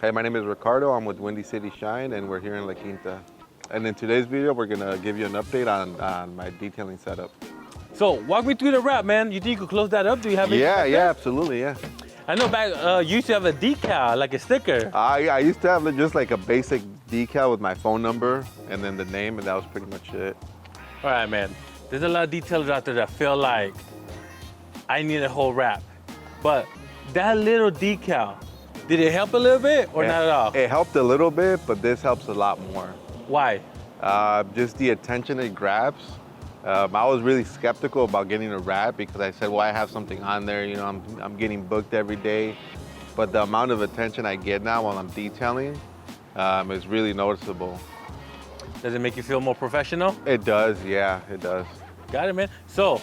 Hey, my name is Ricardo. I'm with Windy City Shine, and we're here in La Quinta. And in today's video, we're gonna give you an update on my detailing setup. So walk me through the wrap, man. You think you could close that up? Do you have it? Yeah, absolutely, yeah. I know back, you used to have a decal, like a sticker. I used to have just like a basic decal with my phone number and then the name, and that was pretty much it. All right, man. There's a lot of detailers out there that feel like I need a whole wrap. But that little decal, did it help a little bit or not at all? It helped a little bit, but this helps a lot more. Why? Just the attention it grabs. I was really skeptical about getting a wrap because I said, well, I have something on there, you know, I'm getting booked every day. But the amount of attention I get now while I'm detailing is really noticeable. Does it make you feel more professional? It does, yeah, it does. Got it, man. So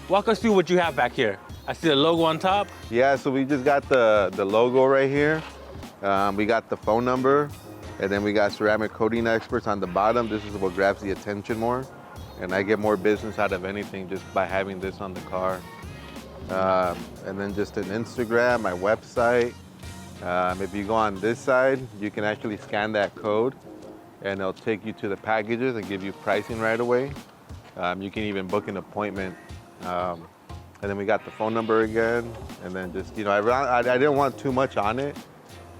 walk us through what you have back here. I see the logo on top. Yeah, so we just got the logo right here. We got the phone number, and then we got ceramic coating experts on the bottom. This is what grabs the attention more. And I get more business out of anything just by having this on the car. And then just an Instagram, my website. If you go on this side, you can actually scan that code and it'll take you to the packages and give you pricing right away. You can even book an appointment. And then we got the phone number again. And then just, you know, I didn't want too much on it.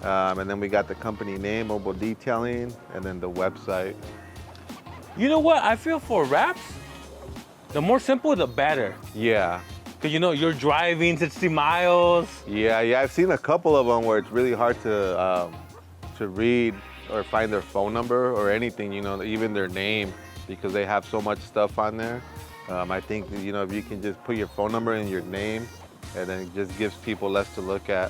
And then we got the company name, Mobile Detailing, and then the website. You know what? I feel for wraps, the more simple, the better. Yeah. Cause you know, you're driving 60 miles. Yeah, I've seen a couple of them where it's really hard to read or find their phone number or anything, you know, even their name, because they have so much stuff on there. I think, you know, if you can just put your phone number and your name, and then it just gives people less to look at.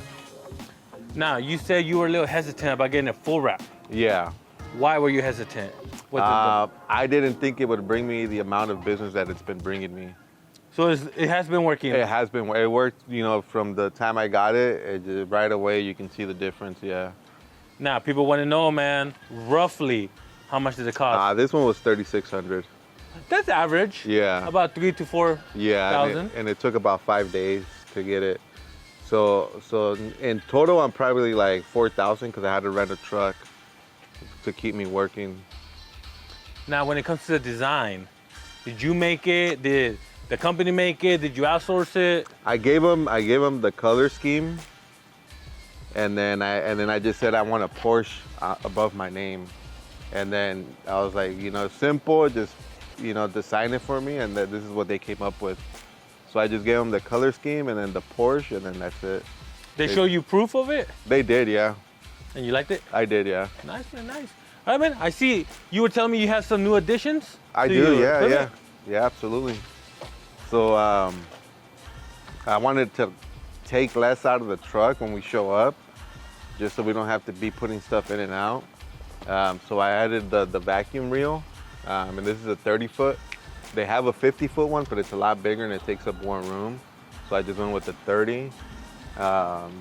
Now, you said you were a little hesitant about getting a full wrap. Yeah. Why were you hesitant? I didn't think it would bring me the amount of business that it's been bringing me. So it has been working? It has been. It worked, you know, from the time I got it, right away you can see the difference, yeah. Now, people want to know, man, roughly, how much did it cost? This one was $3,600. That's average. Yeah. About 3,000 to 4,000. Yeah, and it took about 5 days to get it. So in total, I'm probably like 4,000 because I had to rent a truck to keep me working. Now, when it comes to the design, did you make it? Did the company make it? Did you outsource it? I gave them the color scheme, and then I just said I want a Porsche above my name, and then I was like, you know, simple, just, you know, design it for me, and this is what they came up with. So I just gave them the color scheme and then the Porsche, and then that's it. They show you proof of it? They did, yeah. And you liked it? I did, yeah. Nice, man, nice. All right, man, I see you were telling me you have some new additions? I do, yeah. Yeah, absolutely. So I wanted to take less out of the truck when we show up, just so we don't have to be putting stuff in and out. So I added the vacuum reel, and this is a 30-foot. They have a 50-foot one, but it's a lot bigger and it takes up more room. So I just went with the 30.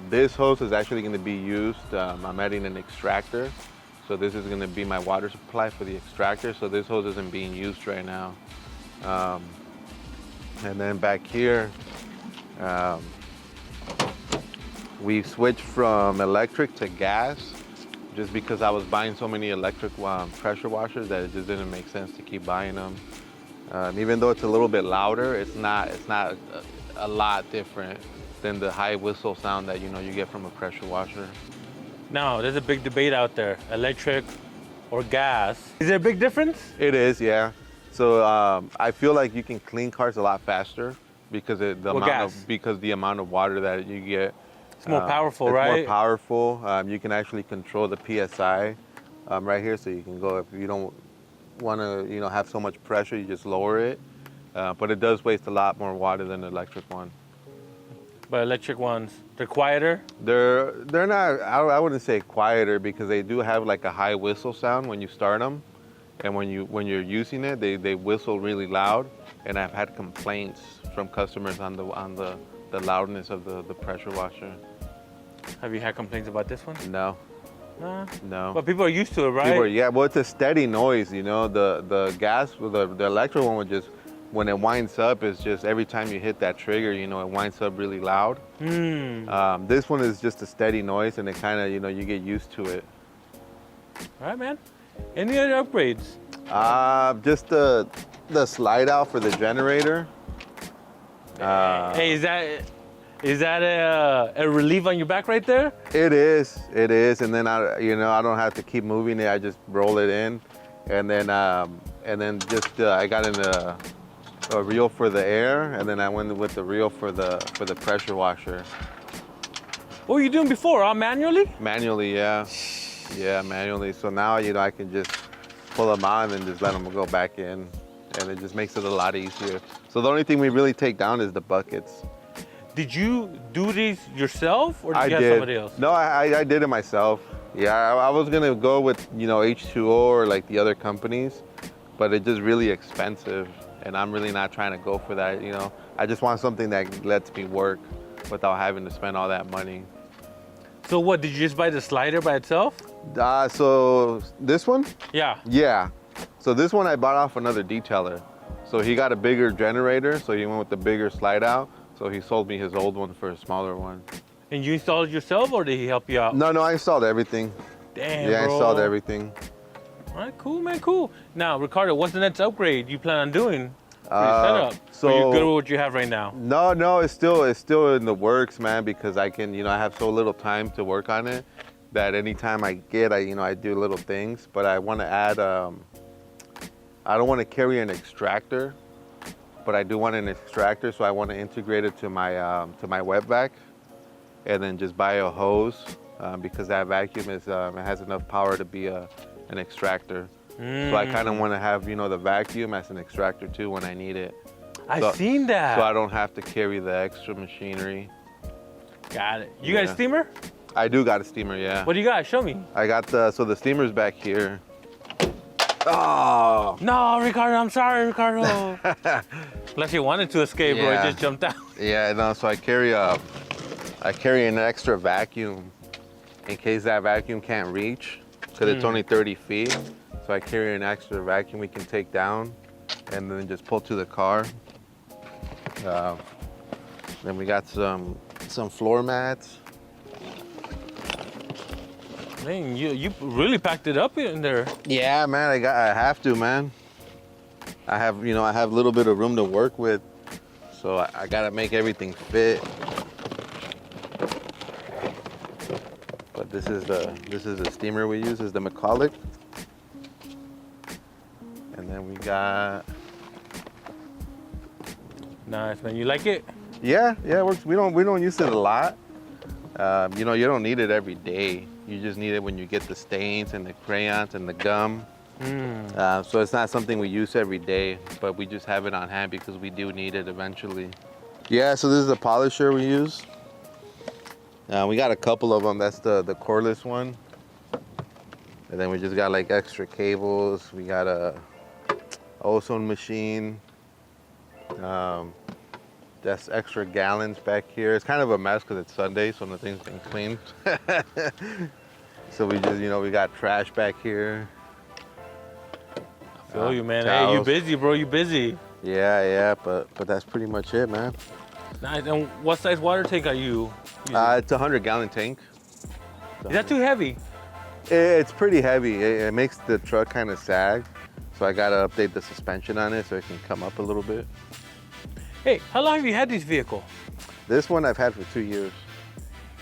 This hose is actually going to be used. I'm adding an extractor. So this is going to be my water supply for the extractor. So this hose isn't being used right now. And then back here, we switched from electric to gas just because I was buying so many electric pressure washers that it just didn't make sense to keep buying them. Even though it's a little bit louder, it's not a lot different than the high whistle sound that, you know, you get from a pressure washer. Now, there's a big debate out there, electric or gas. Is there a big difference? It is, yeah. So I feel like you can clean cars a lot faster because the amount of water that you get. It's more powerful, right? It's more powerful. You can actually control the PSI right here, so you can go, if you don't want to, you know, have so much pressure, you just lower it. But it does waste a lot more water than the electric one. But electric ones, they're quieter? They're not, I wouldn't say quieter, because they do have like a high whistle sound when you start them. And when you're using it, they whistle really loud. And I've had complaints from customers on the loudness of the pressure washer. Have you had complaints about this one? No. No. But people are used to it, right? Yeah, well, it's a steady noise, you know. The gas, the electric one would just when it winds up, it's just every time you hit that trigger, you know, it winds up really loud. This one is just a steady noise, and it kind of, you know, you get used to it. All right, man. Any other upgrades? Just the slide out for the generator. Hey, is that a relief on your back right there? It is, and then I don't have to keep moving it. I just roll it in, and then just I got in a reel for the air, and then I went with the reel for the pressure washer. What were you doing before? Manually? Manually, yeah, manually. So now, you know, I can just pull them out and then just let them go back in, and it just makes it a lot easier. So the only thing we really take down is the buckets. Did you do these yourself, or did you have somebody else? No, I did it myself. Yeah, I was gonna go with, you know, H2O or like the other companies, but it's just really expensive, and I'm really not trying to go for that. You know, I just want something that lets me work without having to spend all that money. So what? Did you just buy the slider by itself? So this one? Yeah. Yeah. So this one I bought off another detailer. So he got a bigger generator, so he went with the bigger slide out. So he sold me his old one for a smaller one. And you installed it yourself, or did he help you out? No, I installed everything. Damn, yeah, bro. I installed everything. All right, cool, man, cool. Now, Ricardo, what's the next upgrade you plan on doing for your setup? So or you're good with what you have right now? No, it's still in the works, man, because I can, you know, I have so little time to work on it that anytime I get, I do little things, but I want to add, I don't want to carry an extractor, but I do want an extractor, so I want to integrate it to my wet vac, and then just buy a hose because that vacuum it has enough power to be an extractor. So I kind of want to have, you know, the vacuum as an extractor too when I need it. I've seen that. So I don't have to carry the extra machinery. Got it. You got a steamer? I do got a steamer, yeah. What do you got? Show me. I got the steamer's back here. Oh no, Ricardo! I'm sorry, Ricardo. Unless you wanted to escape, bro, it just jumped out. Yeah, no. So I carry an extra vacuum in case that vacuum can't reach, because it's only 30 feet. So I carry an extra vacuum we can take down, and then just pull to the car. Then we got some floor mats. Man, you really packed it up in there. Yeah, man, I have to, man. I have a little bit of room to work with, so I gotta make everything fit. But this is the steamer we use, is the McCulloch. And then we got. Nice, man. You like it? Yeah, it works. We don't use it a lot. You know, you don't need it every day. You just need it when you get the stains and the crayons and the gum. So it's not something we use every day, but we just have it on hand because we do need it eventually. Yeah, so this is the polisher we use. We got a couple of them. That's the cordless one. And then we just got like extra cables. We got a ozone machine. That's extra gallons back here. It's kind of a mess because it's Sunday, so nothing's been cleaned. So we just, we got trash back here. I feel you, man. Towels. Hey, you busy, bro. You busy. Yeah, but that's pretty much it, man. Nice. And what size water tank are you using? It's a 100-gallon tank. Is that too heavy? It's pretty heavy. It makes the truck kind of sag. So I gotta update the suspension on it so it can come up a little bit. Hey, how long have you had this vehicle? This one I've had for 2 years.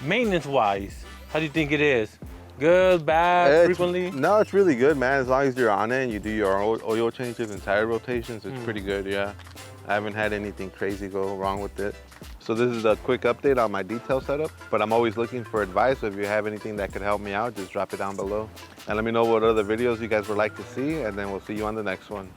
Maintenance-wise, how do you think it is? Good, bad, frequently? No, it's really good, man. As long as you're on it and you do your oil changes and tire rotations, it's pretty good, yeah. I haven't had anything crazy go wrong with it. So this is a quick update on my detail setup, but I'm always looking for advice. So if you have anything that could help me out, just drop it down below. And let me know what other videos you guys would like to see, and then we'll see you on the next one.